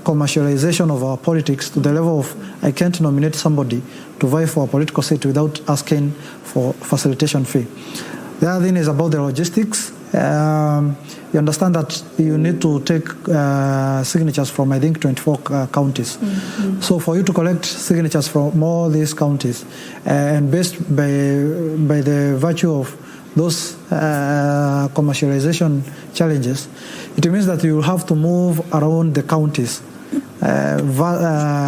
commercialization of our politics to the level of I can't nominate somebody to vie for a political seat without asking for facilitation fee. The other thing is about the logistics. You understand that you need to take signatures from, I think, 24 counties. Mm-hmm. So for you to collect signatures from all these counties, and based by the virtue of those commercialization challenges, it means that you will have to move around the counties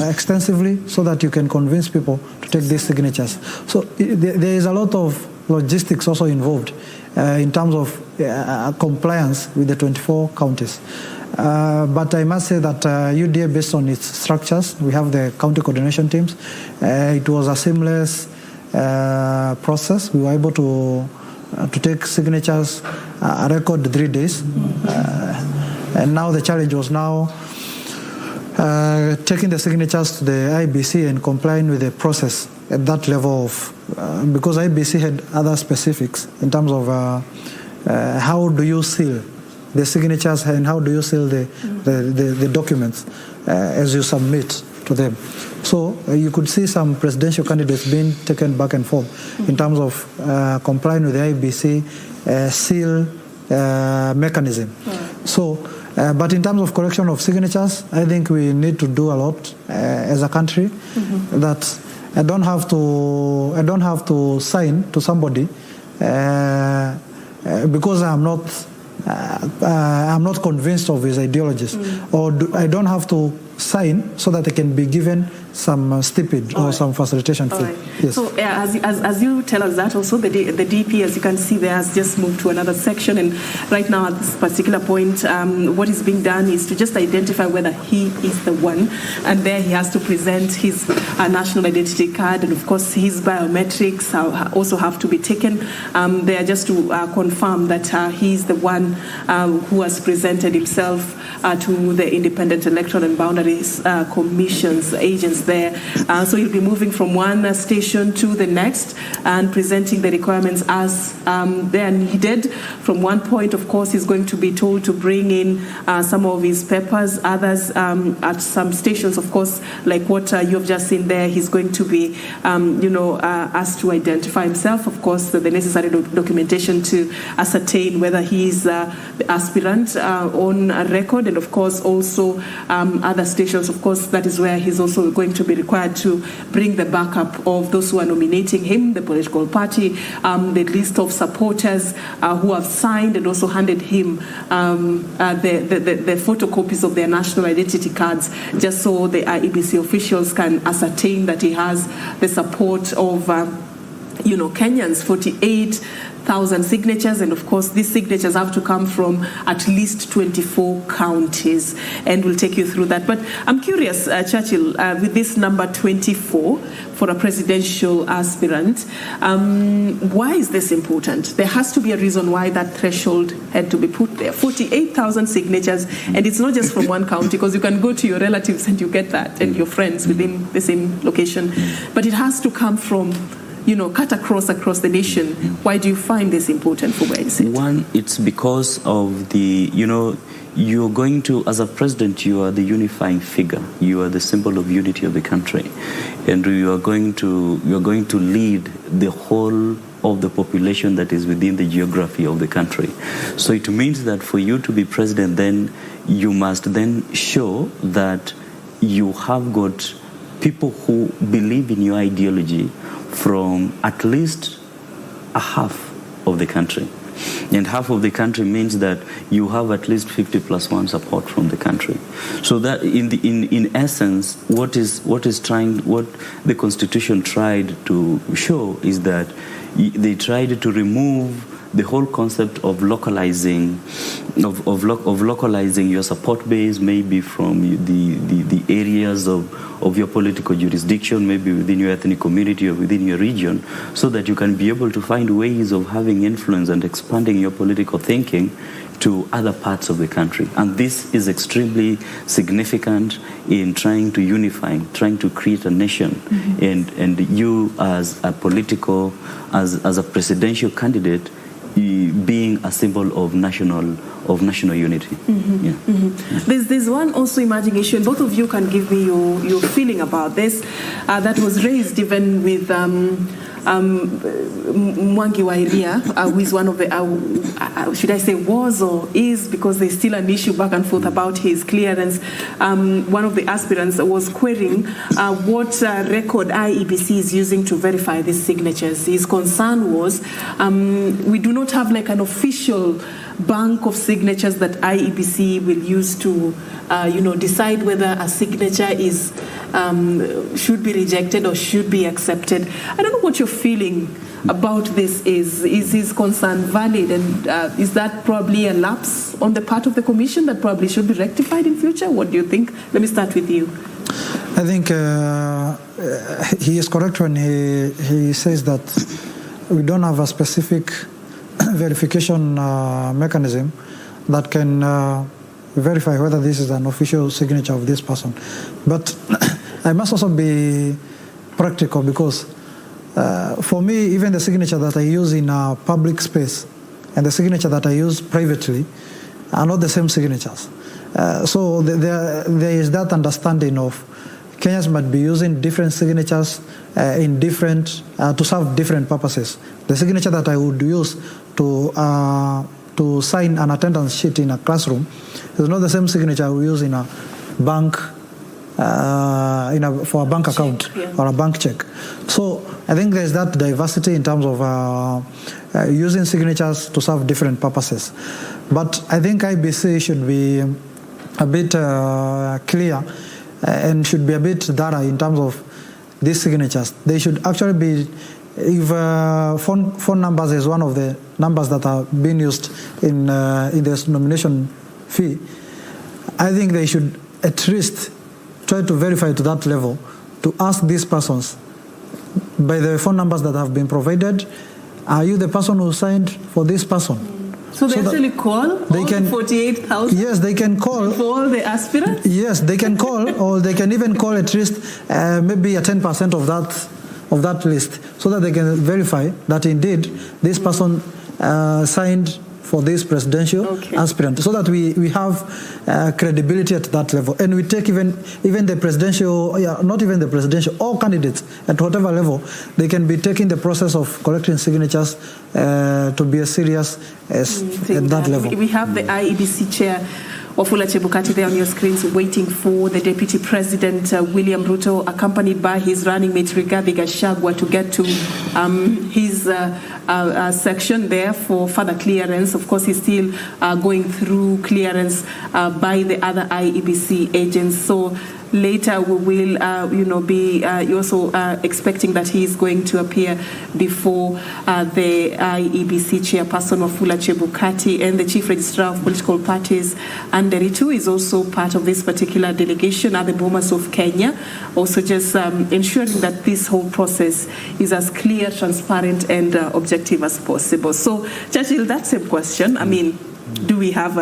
extensively so that you can convince people to take these signatures. So there is a lot of logistics also involved in terms of compliance with the 24 counties. But I must say that UDA, based on its structures, we have the county coordination teams. It was a seamless process. We were able to take signatures a record 3 days. And now the challenge was now taking the signatures to the Iebc and complying with the process at that level of, because Iebc had other specifics in terms of how do you seal the signatures and how do you seal the documents as you submit to them. So you could see some presidential candidates being taken back and forth in terms of complying with the Iebc seal mechanism. So, but in terms of collection of signatures, I think we need to do a lot as a country. Mm-hmm. That I don't have to sign to somebody because I'm not convinced of his ideologies, or I don't have to sign so that I can be given some stipend or some facilitation fee. Right. Yes. So as you tell us that, also the DP, as you can see there, has just moved to another section, and right now at this particular point, what is being done is to just identify whether he is the one, and there he has to present his national identity card, and of course his biometrics also have to be taken there just to confirm that he is the one who has presented himself to the Independent Electoral and Boundaries Commission's agents there. So he'll be moving from one station to the next and presenting the requirements as they are needed. From one point, of course, he's going to be told to bring in some of his papers. Others, at some stations, of course, like what you have just seen there, he's going to be, asked to identify himself. Of course, the necessary documentation to ascertain whether he is the aspirant on record, and of course also other stations. Of course, that is where he's also going to be required to bring the backup of those who are nominating him, the political party, the list of supporters who have signed and also handed him the photocopies of their national identity cards, just so the Iebc officials can ascertain that he has the support of Kenyans. 48,000 signatures, and of course these signatures have to come from at least 24 counties, and we'll take you through that. But I'm curious, Churchill, with this number 24 for a presidential aspirant, why is this important? There has to be a reason why that threshold had to be put there. 48,000 signatures, and it's not just from one county, because you can go to your relatives and you get that, and your friends within the same location, but it has to come from cut across the nation. Why do you find this important for where you sit? One, it's because of the, you're going to, as a president, you are the unifying figure. You are the symbol of unity of the country. And you are going to lead the whole of the population that is within the geography of the country. So it means that for you to be president, then you must then show that you have got people who believe in your ideology from at least a half of the country. And half of the country means that you have at least 50+1 support from the country. So that in essence, what the Constitution tried to show is that they tried to remove the whole concept of localizing your support base, maybe from the areas of your political jurisdiction, maybe within your ethnic community or within your region, so that you can be able to find ways of having influence and expanding your political thinking to other parts of the country. And this is extremely significant in trying to unify, trying to create a nation. Mm-hmm. And you as a presidential candidate, being a symbol of national of national unity. Yeah. There's one also emerging issue, and both of you can give me your feeling about this, that was raised even with Mwangi wa Iria, who is one of the, should I say was or is, because there's still an issue back and forth about his clearance. One of the aspirants was querying what record IEBC is using to verify these signatures. His concern was we do not have like an official bank of signatures that IEBC will use to decide whether a signature is should be rejected or should be accepted. I don't know what your feeling about this is. Is his concern valid, and is that probably a lapse on the part of the Commission that probably should be rectified in future? What do you think? Let me start with you. I think he is correct when he says that we don't have a specific verification mechanism that can verify whether this is an official signature of this person. But I must also be practical, because for me, even the signature that I use in a public space and the signature that I use privately are not the same signatures. So there is that understanding of Kenyans might be using different signatures in different to serve different purposes. The signature that I would use to sign an attendance sheet in a classroom is not the same signature I will use in a bank for a bank account or a bank check. So I think there's that diversity in terms of using signatures to serve different purposes. But I think IBC should be a bit clear and should be a bit thorough in terms of these signatures. They should actually be, if phone numbers is one of the numbers that are being used in this nomination fee, I think they should at least try to verify to that level, to ask these persons by the phone numbers that have been provided, are you the person who signed for this person? So they actually call all the 48,000? Yes, they can call. For all the aspirants? Yes, they can call, or they can even call at least maybe a 10% of that list, so that they can verify that indeed this person signed for this presidential aspirant, so that we have credibility at that level. And we take even the presidential, not even the presidential, all candidates at whatever level, they can be taking the process of collecting signatures to be as serious as at that level. We have the IEBC chair, Wafula Chebukati, there on your screens, waiting for the Deputy President, William Ruto, accompanied by his running mate, Rigathi Gachagua, to get to his section there for further clearance. Of course, he's still going through clearance by the other IEBC agents. So later we will, be also expecting that he is going to appear before the IEBC chairperson, Wafula Chebukati, and the chief registrar of political parties, Ruto, is also part of this particular delegation at the Bomas of Kenya, also just ensuring that this whole process is as clear, transparent, and objective as possible. So, Churchill, that same question. I mean, do we have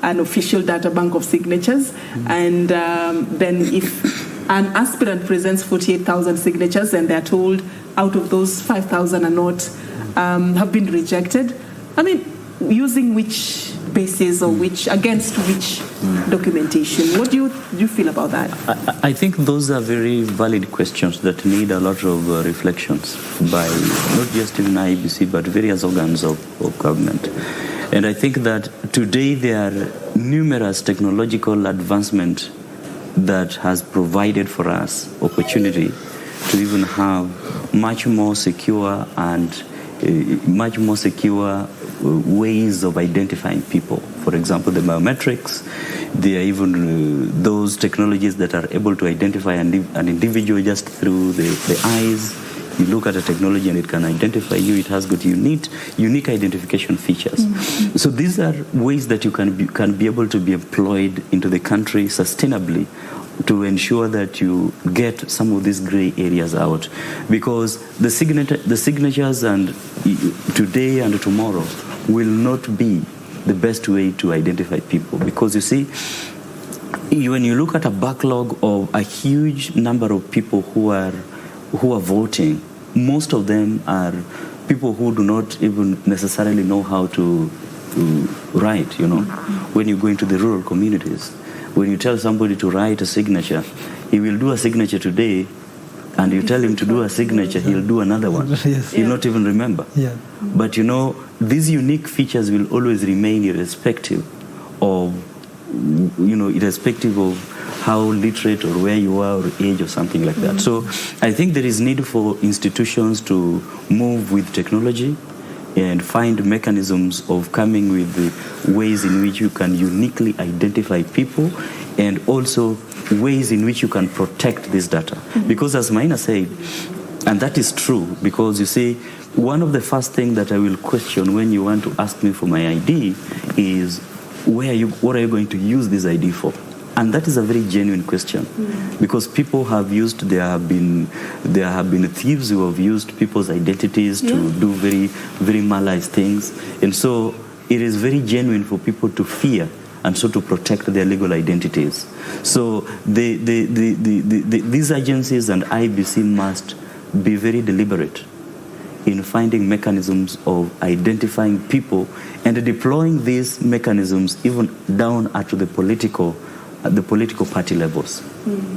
an official data bank of signatures? And then if an aspirant presents 48,000 signatures and they're told out of those 5,000 are not, have been rejected, I mean, using which basis or against which documentation? What do you feel about that? I think those are very valid questions that need a lot of reflections by not just even IEBC but various organs of government. And I think that today there are numerous technological advancements that has provided for us opportunity to even have much more secure ways of identifying people. For example, the biometrics, there are even those technologies that are able to identify an individual just through the eyes. You look at a technology and it can identify you. It has got unique identification features. Mm-hmm. So these are ways that you can be able to be employed into the country sustainably to ensure that you get some of these gray areas out. Because the signatures and today and tomorrow will not be the best way to identify people. Because you see, when you look at a backlog of a huge number of people who are voting, most of them are people who do not even necessarily know how to write, when you go into the rural communities. When you tell somebody to write a signature, he will do a signature today, and you tell him to do a signature, he'll do another one. Yes. He'll not even remember. Yeah. But these unique features will always remain irrespective of how literate or where you are or age or something like that. So I think there is need for institutions to move with technology and find mechanisms of coming with the ways in which you can uniquely identify people, and also ways in which you can protect this data. Because as Maina said, and that is true, because you see, one of the first things that I will question when you want to ask me for my ID is, what are you going to use this ID for? And that is a very genuine question, because people have used, there have been thieves who have used people's identities to do very, very malice things. And so it is very genuine for people to fear and so to protect their legal identities. So these agencies and IEBC must be very deliberate in finding mechanisms of identifying people and deploying these mechanisms even down at the political party levels.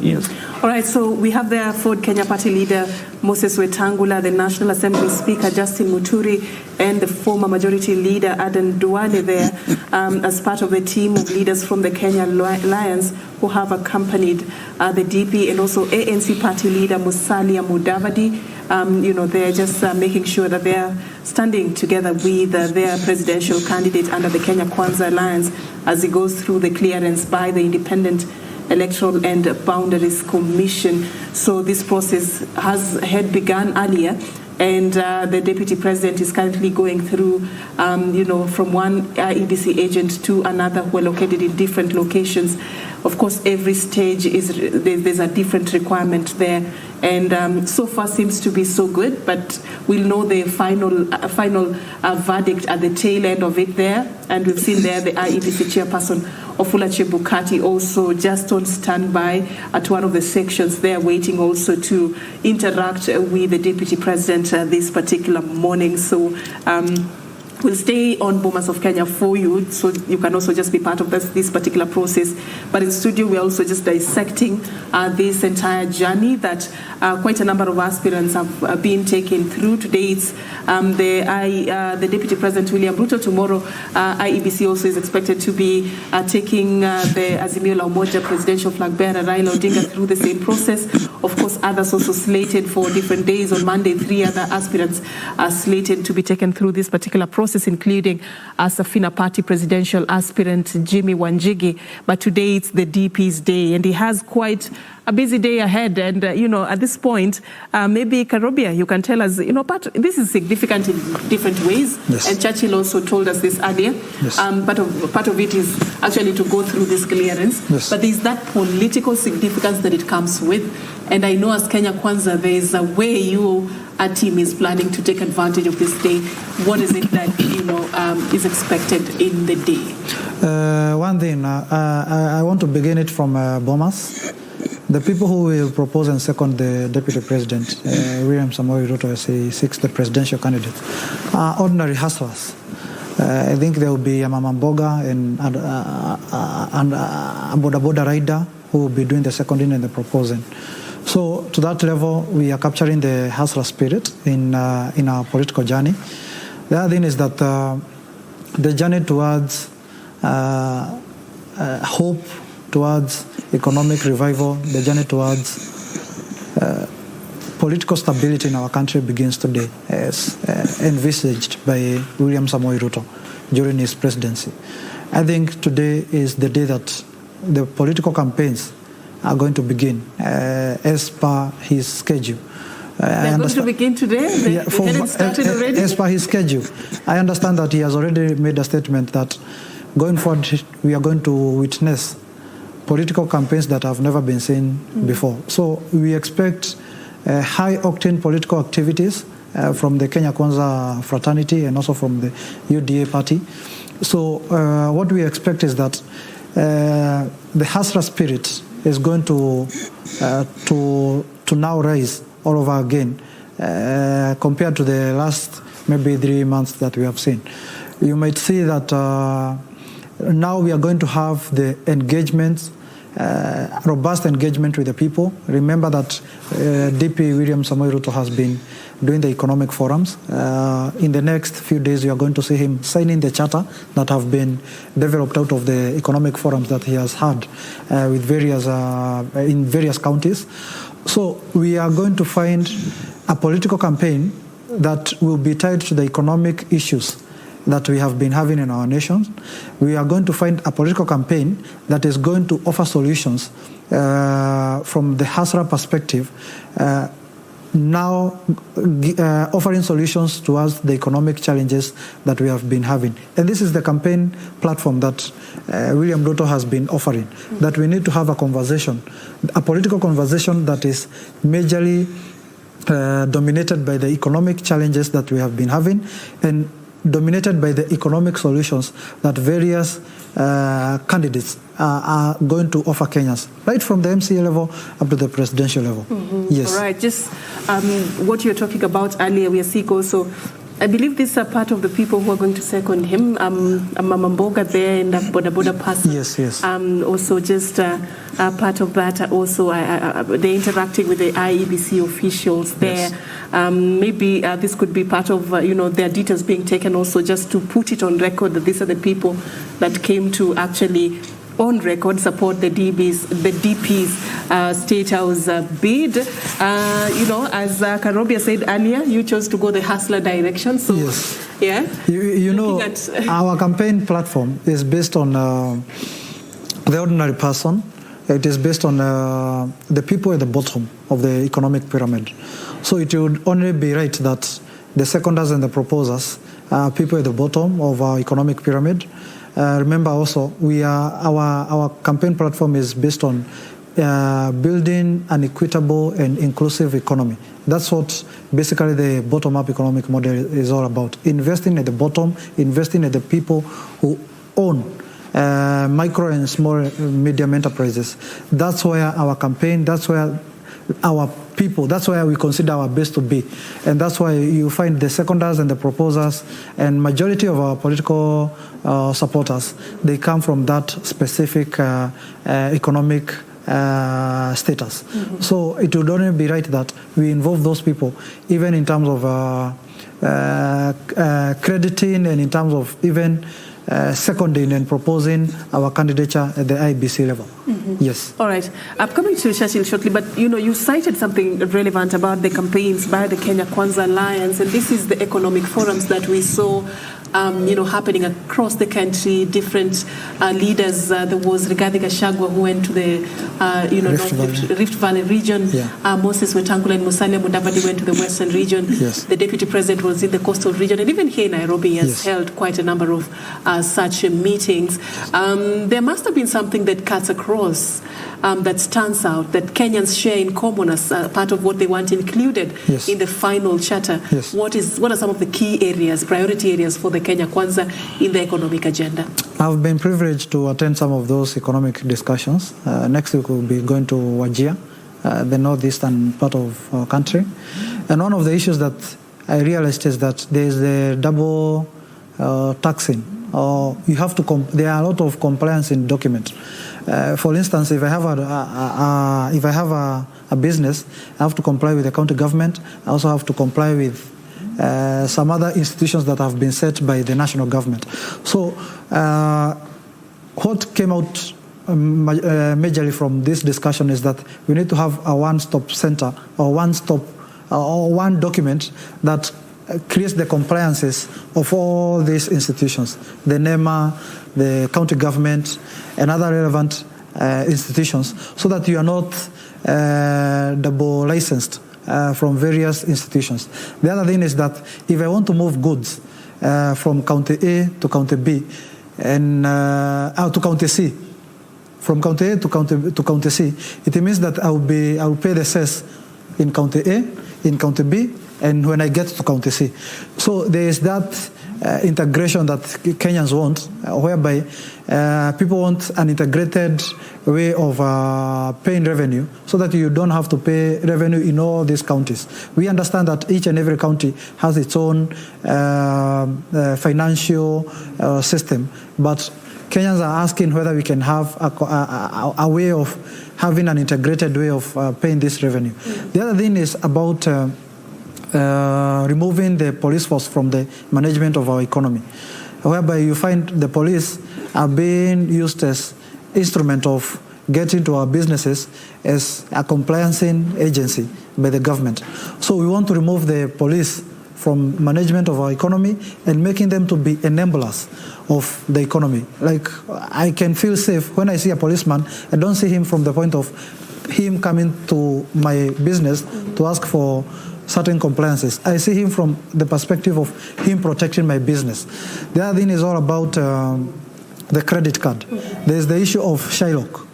Yes. All right, so we have the Ford Kenya Party leader, Moses Wetangula, the National Assembly Speaker, Justin Muturi, and the former Majority Leader, Aden Duale there, as part of the team of leaders from the Kenya Alliance who have accompanied the DP, and also ANC Party leader, Musalia Mudavadi. They're just making sure that they're standing together with their presidential candidate under the Kenya Kwanza Alliance as he goes through the clearance by the Independent Electoral and Boundaries Commission. So this process had begun earlier, and the Deputy President is currently going through, from one IEBC agent to another who are located in different locations. Of course, every stage there's a different requirement there, and so far seems to be so good. But we'll know the final verdict at the tail end of it there. And we've seen there the IEBC chairperson, Ofula Chebukati, also just on standby at one of the sections there, waiting also to interact with the Deputy President this particular morning. So we'll stay on Bomas of Kenya for you, so you can also just be part of this particular process. But in studio, we're also just dissecting this entire journey that quite a number of aspirants have been taken through. Today, it's the Deputy President William Ruto. Tomorrow, IEBC also is expected to be taking the Azimio la Umoja presidential flag bearer Raila Odinga through the same process. Of course, others also slated for different days. On Monday, 3 other aspirants are slated to be taken through this particular process, including Safina Party presidential aspirant Jimmy Wanjigi. But today it's the DP's day, and he has quite a busy day ahead. And, at this point, maybe Karobia, you can tell us, this is significant in different ways. Yes. And Churchill also told us this earlier. Yes. Part of it is actually to go through this clearance. Yes. But there's that political significance that it comes with. And I know as Kenya Kwanza, there's a way our team is planning to take advantage of this day. What is it that, is expected in the day? One thing, I want to begin it from Bomas. The people who will propose and second the Deputy President, William Samoei Ruto, as he seeks the presidential candidate, are ordinary hustlers. I think there will be a Mama Mboga and a Boda Boda rider who will be doing the seconding and the proposing. So to that level, we are capturing the hustler spirit in our political journey. The other thing is that the journey towards hope, towards economic revival, the journey towards political stability in our country begins today, as envisaged by William Samoei Ruto during his presidency. I think today is the day that the political campaigns are going to begin as per his schedule. They're going to begin today? Started already? As per his schedule. I understand that he has already made a statement that going forward we are going to witness political campaigns that have never been seen before. So we expect high-octane political activities from the Kenya Kwanza fraternity and also from the UDA party. So what we expect is that the hustler spirit is going to now rise all over again compared to the last maybe 3 months that we have seen. you might see that now we are going to have the engagements, robust engagement with the people. Remember that DP William Samoei Ruto has been doing the economic forums. In the next few days, you are going to see him signing the charter that have been developed out of the economic forums that he has had with various in various counties. So we are going to find a political campaign that will be tied to the economic issues that we have been having in our nations. We are going to find a political campaign that is going to offer solutions from the hustler perspective, now offering solutions towards the economic challenges that we have been having. And this is the campaign platform that William Ruto has been offering, that we need to have a conversation, a political conversation that is majorly dominated by the economic challenges that we have been having and dominated by the economic solutions that various candidates are going to offer Kenyans, right from the MCA level up to the presidential level. Yes. All right. Just what you're talking about earlier, we are seeing also, I believe these are part of the people who are going to second him. Mama Mboga there and Boda person. Yes. Also just part of that. Also, they're interacting with the IEBC officials there. Yes. Maybe this could be part of their details being taken also, just to put it on record that these are the people that came to actually on record support the DP's State House bid. As Karobia said earlier, you chose to go the hustler direction. So, yes. Yeah. Our campaign platform is based on the ordinary person. It is based on the people at the bottom of the economic pyramid. So it would only be right that the seconders and the proposers are people at the bottom of our economic pyramid. Remember also, our campaign platform is based on building an equitable and inclusive economy. That's what basically the bottom-up economic model is all about. Investing at the bottom, investing at the people who own micro and small medium enterprises. That's where our campaign, that's where our people, that's where we consider our base to be. And that's why you find the seconders and the proposers and majority of our political supporters, they come from that specific economic status. So it would only be right that we involve those people, even in terms of crediting and in terms of even seconding and proposing our candidature at the IEBC level. Yes. All right. I'm coming to Shashil shortly, but you cited something relevant about the campaigns by the Kenya Kwanza Alliance, and this is the economic forums that we saw happening across the country. Different leaders. There was Rigathi Gachagua who went to the Rift Valley region. Yeah. Moses Wetangula and Musalia Mudavadi went to the Western region. Yes. The Deputy President was in the Coastal region, and even here in Nairobi, he has held quite a number of such meetings. There must have been something that cuts across, that stands out, that Kenyans share in common as part of what they want included in the final charter. Yes. What are some of the key areas, priority areas for the Kenya Kwanza in the economic agenda? I've been privileged to attend some of those economic discussions. Next week we'll be going to Wajir, the northeastern part of our country. And one of the issues that I realized is that there is the double taxing. You have to there are a lot of compliance in documents. For instance, if I have a business, I have to comply with the county government. I also have to comply with some other institutions that have been set by the national government. So what came out majorly from this discussion is that we need to have a one-stop center or one document that creates the compliances of all these institutions, the NEMA, the county government, and other relevant institutions, so that you are not double licensed from various institutions. The other thing is that if I want to move goods from county A to county B and to county C, from county A to county C, it means that I will pay the cess in county A, in county B, and when I get to County C. So there is that integration that Kenyans want, whereby people want an integrated way of paying revenue so that you don't have to pay revenue in all these counties. We understand that each and every county has its own financial system, but Kenyans are asking whether we can have a way of having an integrated way of paying this revenue. The other thing is about removing the police force from the management of our economy, whereby you find the police are being used as instrument of getting to our businesses as a compliancing agency by the government. So we want to remove the police from management of our economy and making them to be enablers of the economy. Like, I can feel safe when I see a policeman. I don't see him from the point of him coming to my business to ask for certain compliances. I see him from the perspective of him protecting my business. The other thing is all about the credit card. There's the issue of Shylock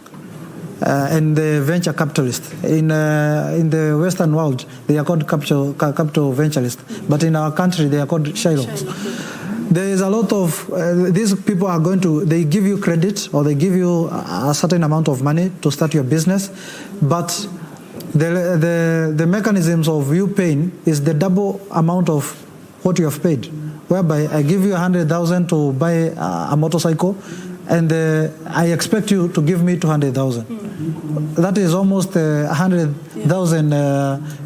and the venture capitalist. In the Western world, they are called capital venturists, but in our country, they are called Shylocks. There is a lot of, these people are going to, they give you credit or they give you a certain amount of money to start your business, but the mechanisms of you paying is the double amount of what you have paid, whereby I give you 100,000 to buy a motorcycle, and I expect you to give me 200,000. That is almost 100,000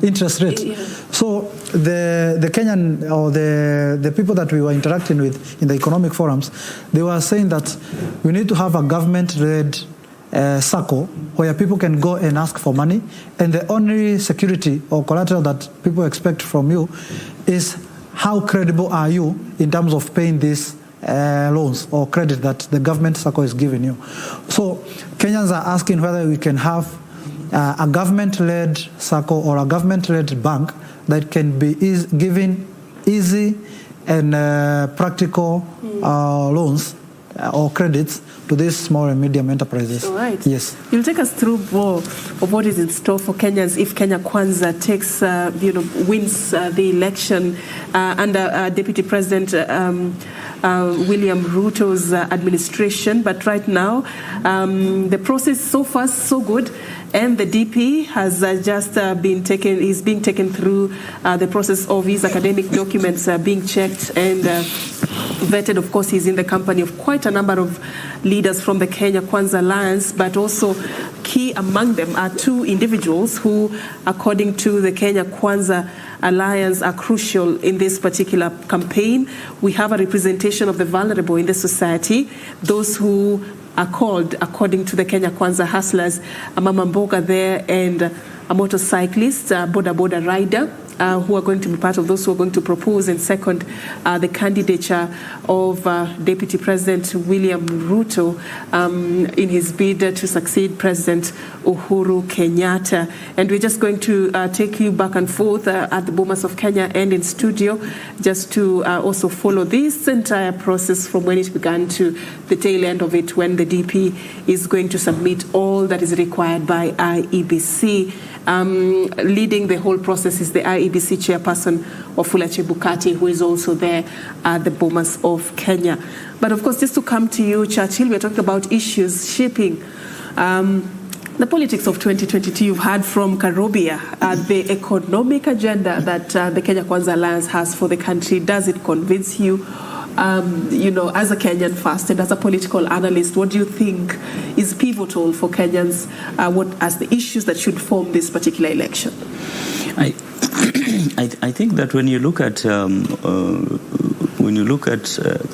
interest rate. So the Kenyan or the people that we were interacting with in the economic forums, they were saying that we need to have a government-led circle where people can go and ask for money, and the only security or collateral that people expect from you is how credible are you in terms of paying these loans or credit that the government circle is giving you. So Kenyans are asking whether we can have a government-led circle or a government-led bank that can be giving easy and practical loans or credits to these small and medium enterprises. All right. Yes. You'll take us through more of what is in store for Kenyans if Kenya Kwanza takes, wins the election under Deputy President William Ruto's administration. But right now, the process so far so good, and the DP has just being taken through the process of his academic documents being checked and vetted. Of course, he's in the company of quite a number of leaders from the Kenya Kwanza Alliance, but also key among them are two individuals who, according to the Kenya Kwanza Alliance, are crucial in this particular campaign. We have a representation of the vulnerable in the society, those who are called, according to the Kenya Kwanza hustlers, a mama mboga there and a motorcyclist, a boda rider, who are going to be part of those who are going to propose and second the candidature of Deputy President William Ruto in his bid to succeed President Uhuru Kenyatta. And we're just going to take you back and forth at the Bomas of Kenya and in studio just to also follow this entire process from when it began to the tail end of it, when the DP is going to submit all that is required by Iebc. Leading the whole process is the Iebc chairperson, Wafula Chebukati, who is also there at the Bomas of Kenya. But of course, just to come to you, Churchill, we're talking about issues shaping the politics of 2022. You've heard from Karobia the economic agenda that the Kenya Kwanza Alliance has for the country. Does it convince you? As a Kenyan first and as a political analyst, what do you think is pivotal for Kenyans? What as the issues that should form this particular election? I think that when you look at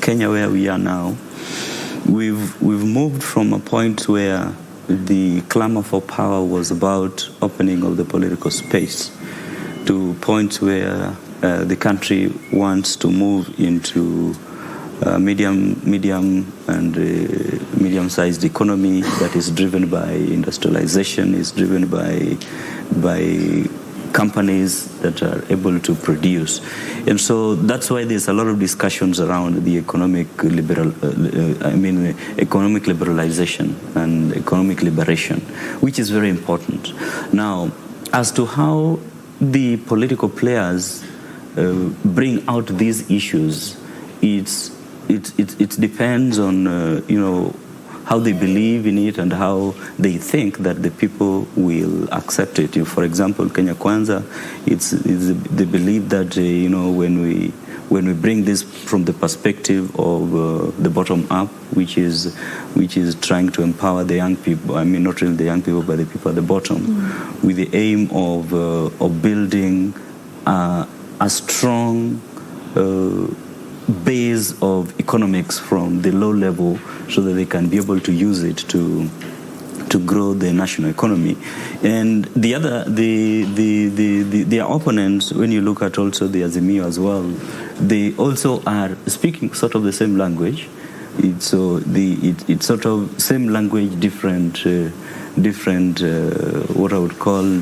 Kenya where we are now, we've moved from a point where the clamor for power was about opening of the political space to points where the country wants to move into medium-sized economy that is driven by industrialization, is driven by companies that are able to produce. And so that's why there's a lot of discussions around the economic liberalization and economic liberation, which is very important. Now, as to how the political players bring out these issues, it depends on how they believe in it and how they think that the people will accept it. For example, Kenya Kwanza, they believe that when we bring this from the perspective of the bottom up, which is trying to empower the young people. I mean, not really the young people, but the people at the bottom, with the aim of building a strong base of economics from the low level, so that they can be able to use it to grow the national economy. And their opponents, when you look at also the Azimio as well, they also are speaking sort of the same language. It's sort of same language, different what I would call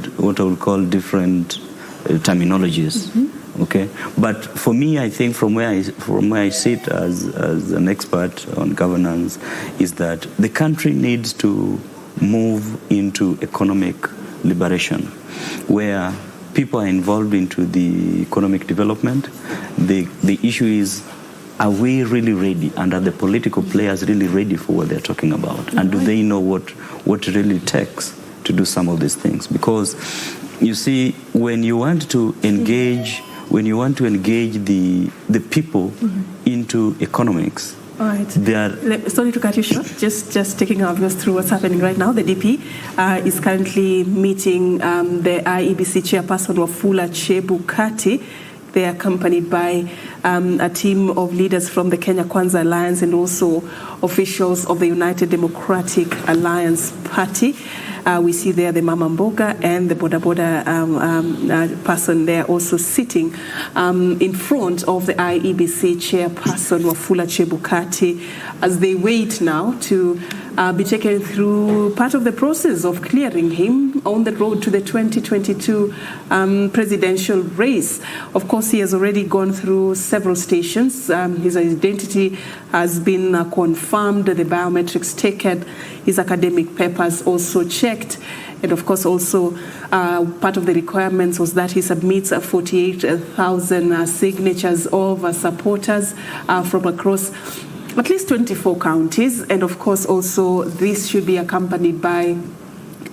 different terminologies. Okay, but for me, I think from where I sit as an expert on governance, is that the country needs to move into economic liberation, where people are involved into the economic development. The issue is, are we really ready, and are the political players really ready for what they're talking about? And do they know what it really takes to do some of these things? Because you see, when you want to engage the people into economics, all right. Sorry to cut you short. Just taking our viewers through what's happening right now. The DP is currently meeting the Iebc chairperson Wafula Chebukati. They are accompanied by a team of leaders from the Kenya Kwanza Alliance and also officials of the United Democratic Alliance Party. We see there the Mama Mboga and the Boda Boda person there also sitting in front of the Iebc chairperson Wafula Chebukati, as they wait now to be taken through part of the process of clearing him on the road to the 2022 presidential race. Of course, he has already gone through several stations. His identity has been confirmed, the biometrics taken, his academic papers also checked. And of course, also part of the requirements was that he submits 48,000 signatures of supporters from across at least 24 counties. And of course, also this should be accompanied by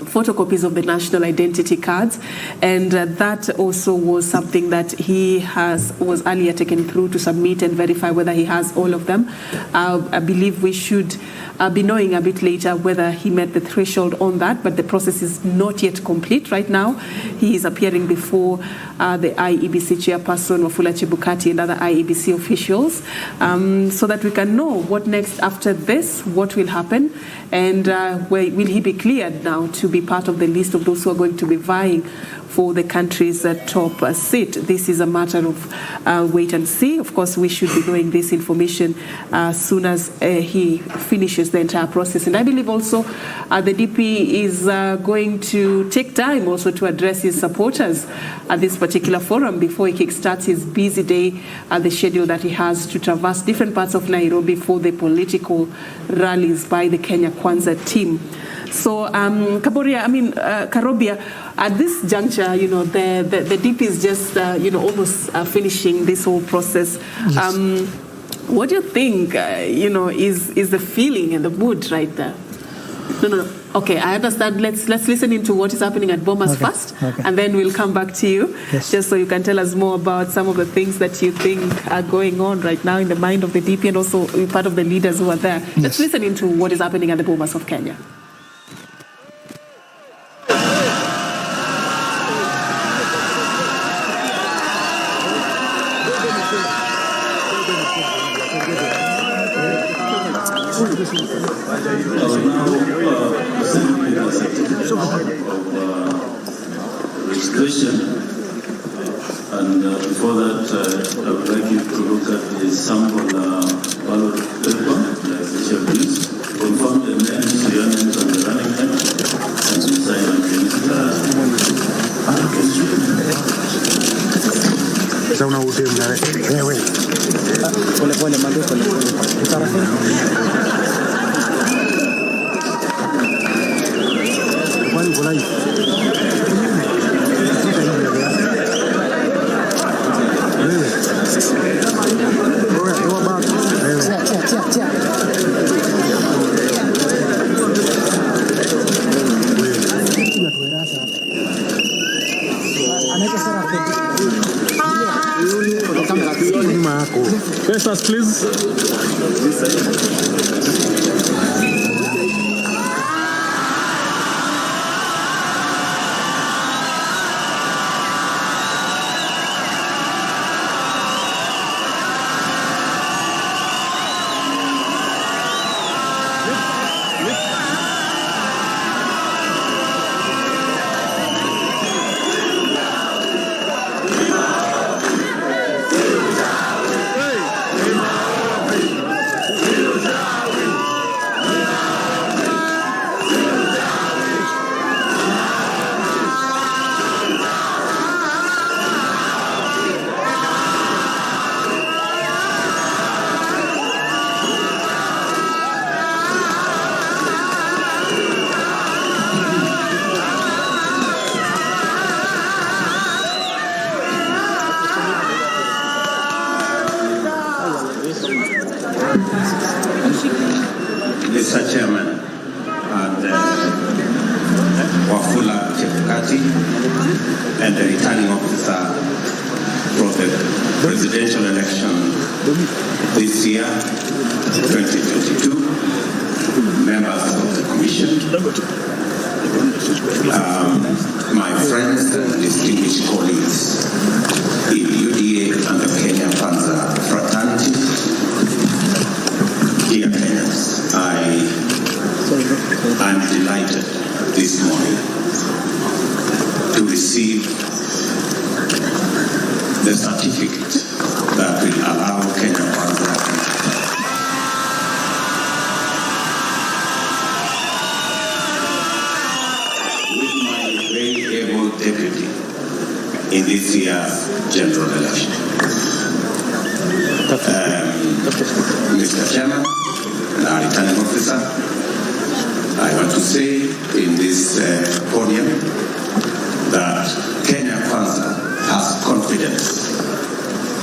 photocopies of the national identity cards, and that also was something that he was earlier taken through to submit and verify whether he has all of them. I believe we should be knowing a bit later whether he met the threshold on that, but the process is not yet complete right now. He is appearing before the Iebc chairperson Wafula Chebukati and other Iebc officials, so that we can know what next after this, what will happen, and will he be cleared now to be part of the list of those who are going to be vying for the country's top seat. This is a matter of wait and see. Of course, we should be knowing this information as soon as he finishes the entire process. And I believe also the DP is going to take time also to address his supporters at this particular forum before he kickstarts his busy day, the schedule that he has to traverse different parts of Nairobi for the political rallies by the Kenya Kwanza team. So, Karobia, at this juncture, the DP is just, almost finishing this whole process. Yes. What do you think, is the feeling and the mood right there? No. Okay, I understand. Let's listen into what is happening at Bomas first, and then we'll come back to you, just so you can tell us more about some of the things that you think are going on right now in the mind of the DP and also part of the leaders who are there. Yes. Let's listen into what is happening at the Bomas of Kenya. Registration, and before that, I would like you to look at the sample ballot paper, the official list, confirm the names, your names, and the running name, and you sign against the Questions, please. Mr. Chairman and Wafula Chebukati and the returning officer for the presidential election this year, 2022, members of the commission, my friends and distinguished colleagues in UDA and the Kenya Panza fraternity, dear Kenyans, I'm delighted this morning to receive the certificate that will allow Kenya Panza with my very able deputy in this year's general election. Mr. Chairman, our returning officer, I want to say in this podium that Kenya Kwanza has confidence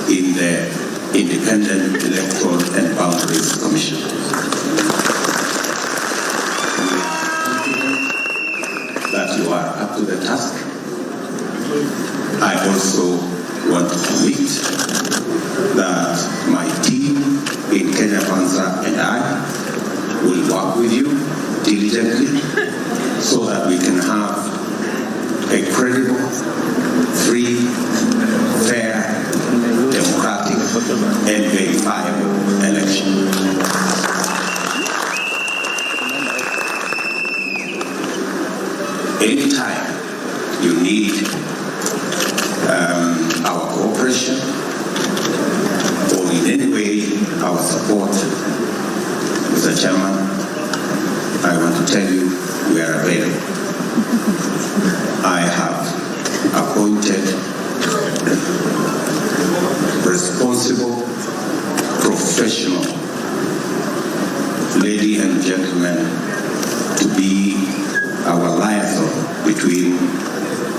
in the Independent Electoral and Boundaries Commission. We are confident that you are up to the task. I also want to commit that my team in Kenya Kwanza and I will work with you diligently so that we can have a credible, free, fair, democratic, and verifiable election. Anytime you need our cooperation or in any way our support, Mr. Chairman, I want to tell you we are available. I have appointed responsible, professional ladies and gentlemen to be our liaison between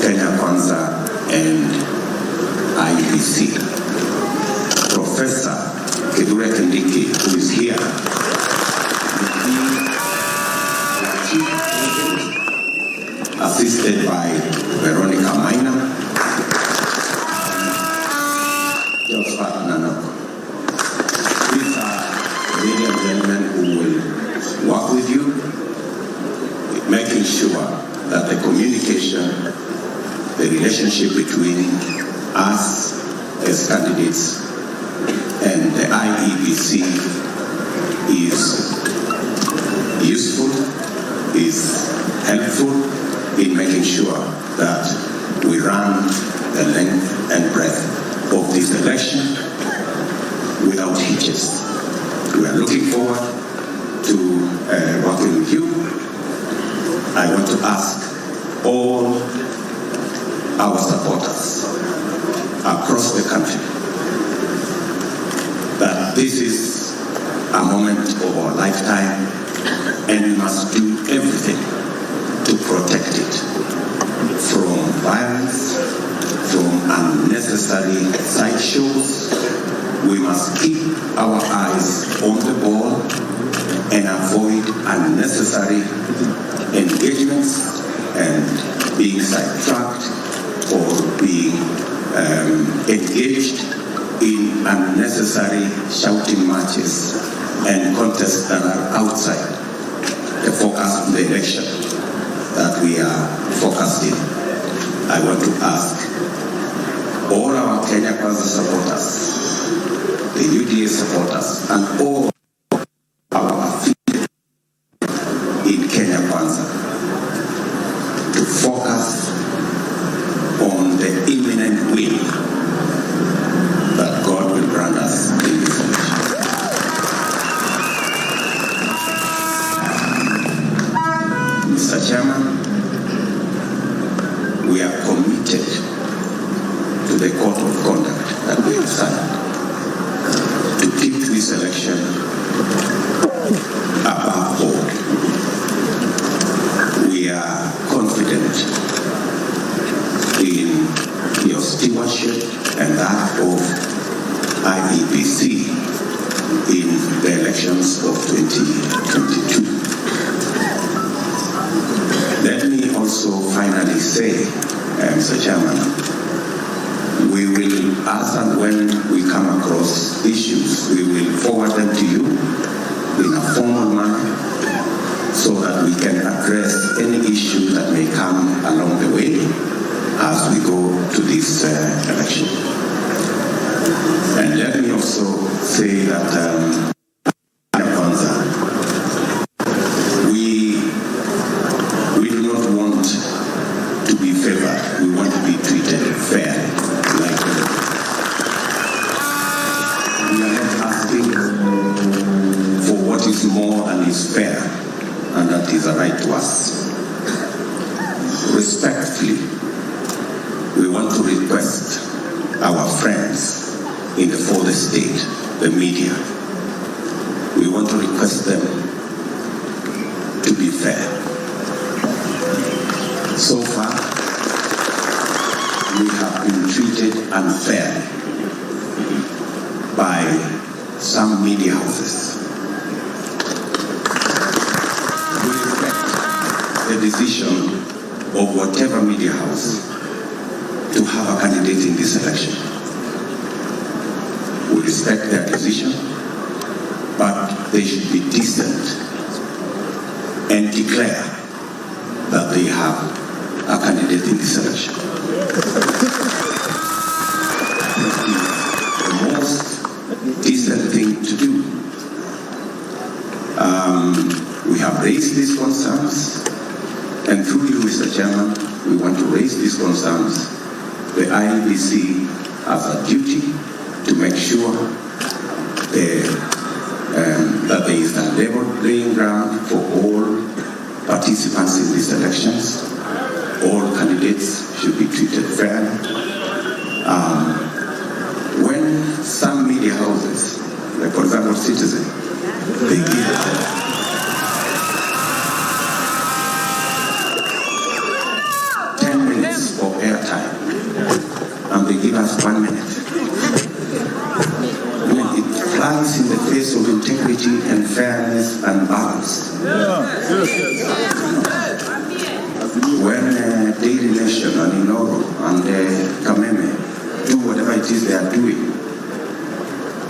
Kenya Kwanza and Iebc. Professor Kithure Kindiki, who is here, assisted by Veronica Maina, Josephat Nanoko. These are ladies and gentlemen who will work with you, making sure that the communication, the relationship between us as candidates and the Iebc is useful, is helpful in making sure that we run the length and breadth of this election without hitches. We are looking forward to working with you. I want to ask all our supporters across the country that this is a moment of our lifetime and we must do everything to protect it from violence, from unnecessary sideshows. We must keep our eyes on the ball and avoid unnecessary engagements and being sidetracked or being engaged in unnecessary shouting matches and contests that are outside the focus of the election that we are focused in. I want to ask all our Kenya Kwanza supporters, the UDA supporters, and all our affiliates in Kenya Kwanza to focus on the imminent win that God will grant us in this election. Mr. Chairman, we are committed to the code of conduct that we have signed to keep this election above board. We are confident in your stewardship and that of Iebc in the elections of 2022. Let me also finally say, Mr. Chairman, we will, as and when we come across issues, we will forward them to you in a formal manner so that we can address any issue that may come along the way as we go to this election. And let me also say that we do not want to be favored. We want to be treated fairly. Like we are not asking for what is more than is fair, and that is a right to us. Respectfully, we want to request our friends in the fourth estate, the media. We want to request them to be fair. So far, we have been treated unfairly by some media houses. We respect the decision of whatever media house to have a candidate in this election. We respect their decision, but they should be decent and declare that they have a candidate in this election. The most decent thing to do. We have raised these concerns, and through you, Mr. Chairman, we want to raise these concerns. The IEBC has a duty to make sure that there is a level playing ground for all participants in these elections. All candidates should be treated fairly. When some media houses, like for example Citizen, they give 10 minutes of airtime and they give us 1 minute. When it flies in the face of integrity and fairness and balance. When Daily Nation and Inoro and Kameme do whatever it is they are doing,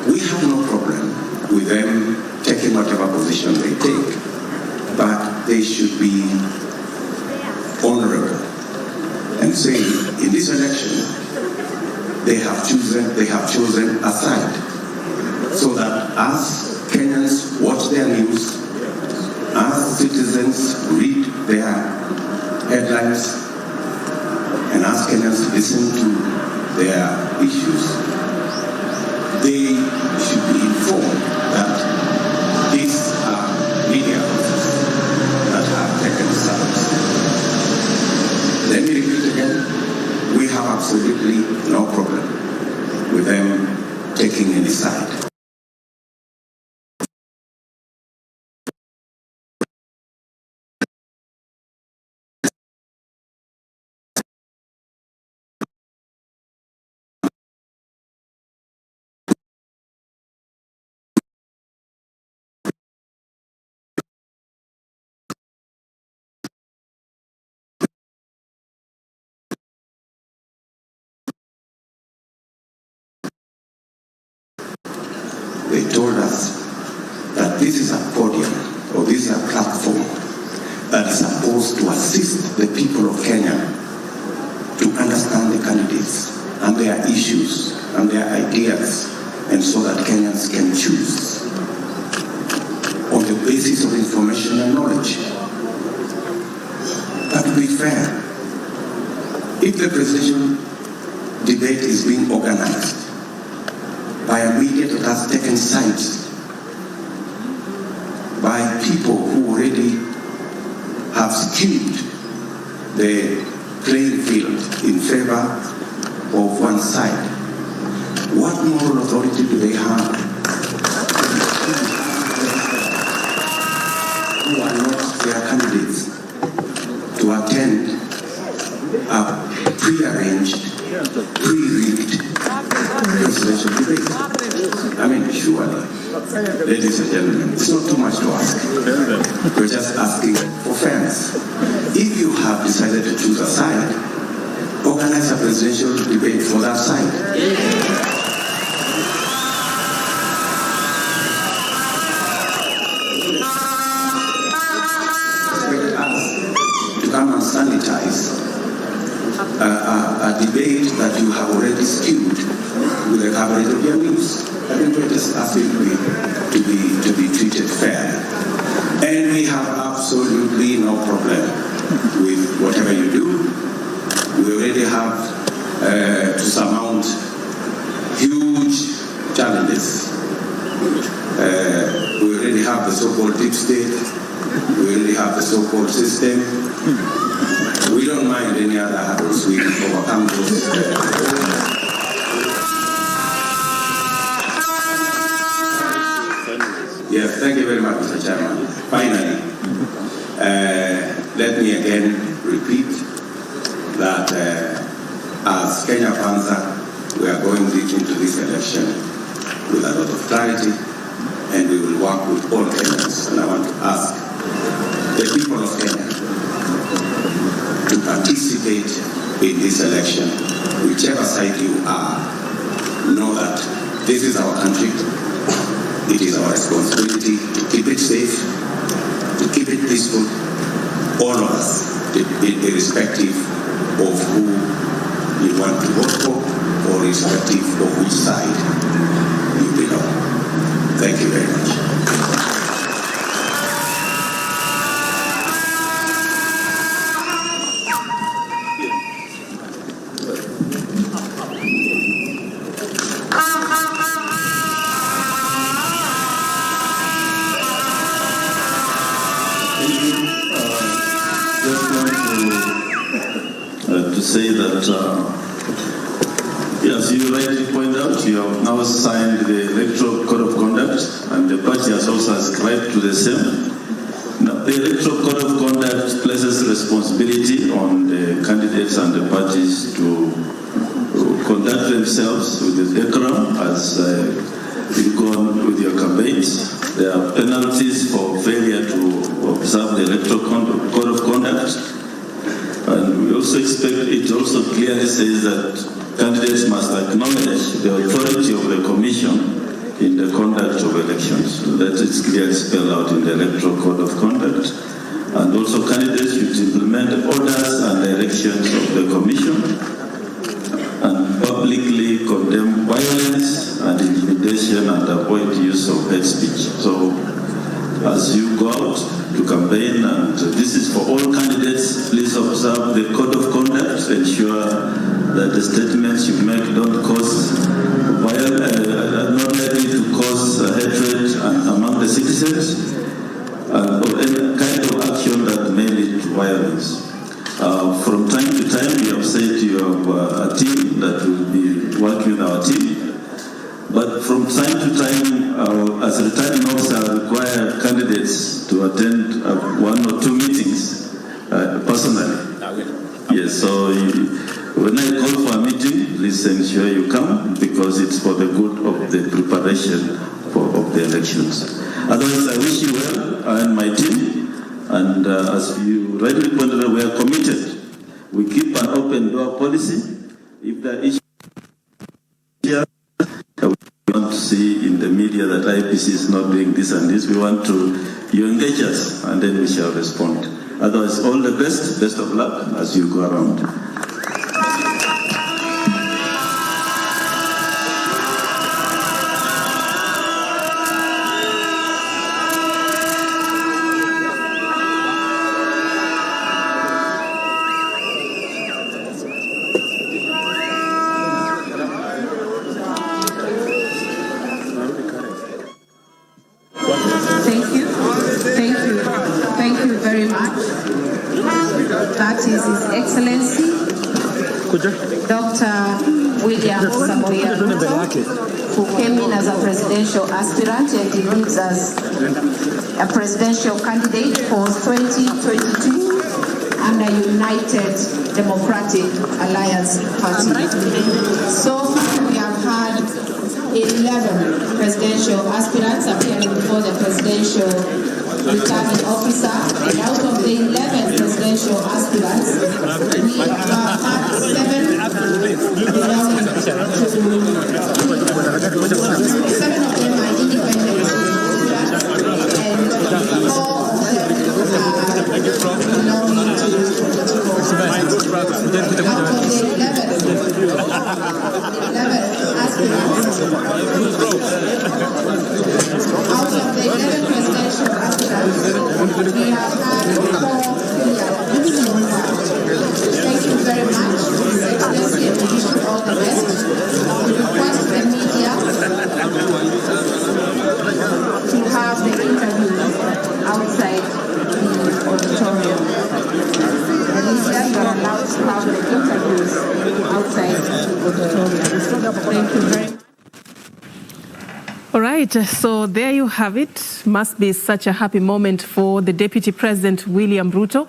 we have no problem with them taking whatever position they take, but they should be honorable and say, in this election, they have chosen a side, so that as Kenyans watch their news, as citizens read their headlines, and as Kenyans listen to their issues, they should be informed that these are media houses that have taken sides. Let me repeat again, we have absolutely no problem with them taking any side. they told us that this is a podium, or this is a platform that is supposed to assist the people of Kenya to understand the candidates and their issues and their ideas, and so that Kenyans can choose on the basis of information and knowledge. But to be fair, if the presidential debate is being organized by a media that has taken sides, by people who already have skewed the playing field in favor of one side, what moral authority do they have who are not their candidates to attend a pre-arranged, pre-rigged presidential debate? I mean, surely, ladies and gentlemen, it's not too much to ask. We're just asking for fairness. If you have decided to choose a side, organize a presidential debate for that side. Expect us to come and sanitize a debate that you have already skewed with the coverage of your news. I think we're just asking to be treated fair. And we have absolutely no problem with whatever you do. We already have to surmount huge challenges. We already have the so-called deep state. We already have the so-called system. We don't mind any other hurdles. We overcome those. Yes, thank you very much, Mr. Chairman. Finally, let me again repeat that as Kenya Kwanza, we are going deep into this election with a lot of clarity, and we will work with all Kenyans. And I want to ask the people of Kenya to participate in this election, whichever side you are. Know that this is our country. It is our responsibility to keep it safe, to keep it peaceful, all of us, irrespective of who you want to vote for, or irrespective of which side you belong. Thank you very much. To say that, yes, you rightly point out, you have now signed the Electoral Code of Conduct, and the party has also ascribed to the same. Now, the Electoral Code of Conduct places responsibility on the candidates and the parties to conduct themselves with the decorum as you go on with your campaigns. There are penalties for failure to observe the Electoral Code of Conduct. And we also expect, it also clearly says that candidates must acknowledge the authority of the Commission in the conduct of elections. That is clearly spelled out in the Electoral Code of Conduct. And also candidates should implement orders and directions of the Commission and publicly condemn violence and intimidation and avoid use of hate speech. So as you go out to campaign, and this is for all candidates, please observe the Code of Conduct, ensure that the statements you make don't cause not likely to cause hatred among the citizens, or any kind of action that may lead to violence. From time to time, we have said you have a team that will be working with our team. But from time to time, as a returning officer, I require candidates to attend 1 or 2 meetings personally. Yes, so when I call for a meeting, please ensure you come, because it's for the good of the preparation of the elections. Otherwise, I wish you well, I and my team. And as you rightly pointed out, we are committed. We keep an open door policy. If there is issues, we want see in the media that IEBC is not doing this and this. We want you engage us, and then we shall respond. Otherwise, all the best of luck as you go around. Thank you very much. That is His Excellency Dr. William Samoei Ruto, who came in as a presidential aspirant, and he leaves as a presidential candidate for 2022 under United Democratic Alliance Party. So far we have had 11 presidential aspirants appearing before the presidential returning officer, and out of the 11 presidential aspirants, we have had 7 belonging to 7 of them are independent and 4 of them belonging to out of the 11 aspirants, out of the 11 presidential aspirants, we have had 4 filials so far. Thank you very much, His Excellency, and we wish you all the best. We request the media to have the interviews outside the auditorium. The media, you are allowed to have the interviews outside the auditorium. Thank you very much. All right, so there you have it. Must be such a happy moment for the Deputy President, William Ruto,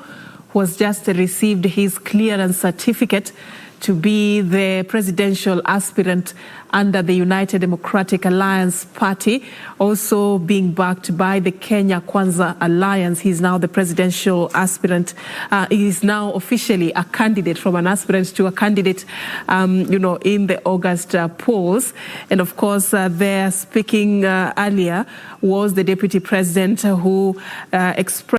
who has just received his clearance certificate to be the presidential aspirant under the United Democratic Alliance Party, also being backed by the Kenya Kwanza Alliance. He's now the presidential aspirant. He is now officially a candidate, from an aspirant to a candidate, in the August polls. And of course, there speaking earlier was the Deputy President who expressed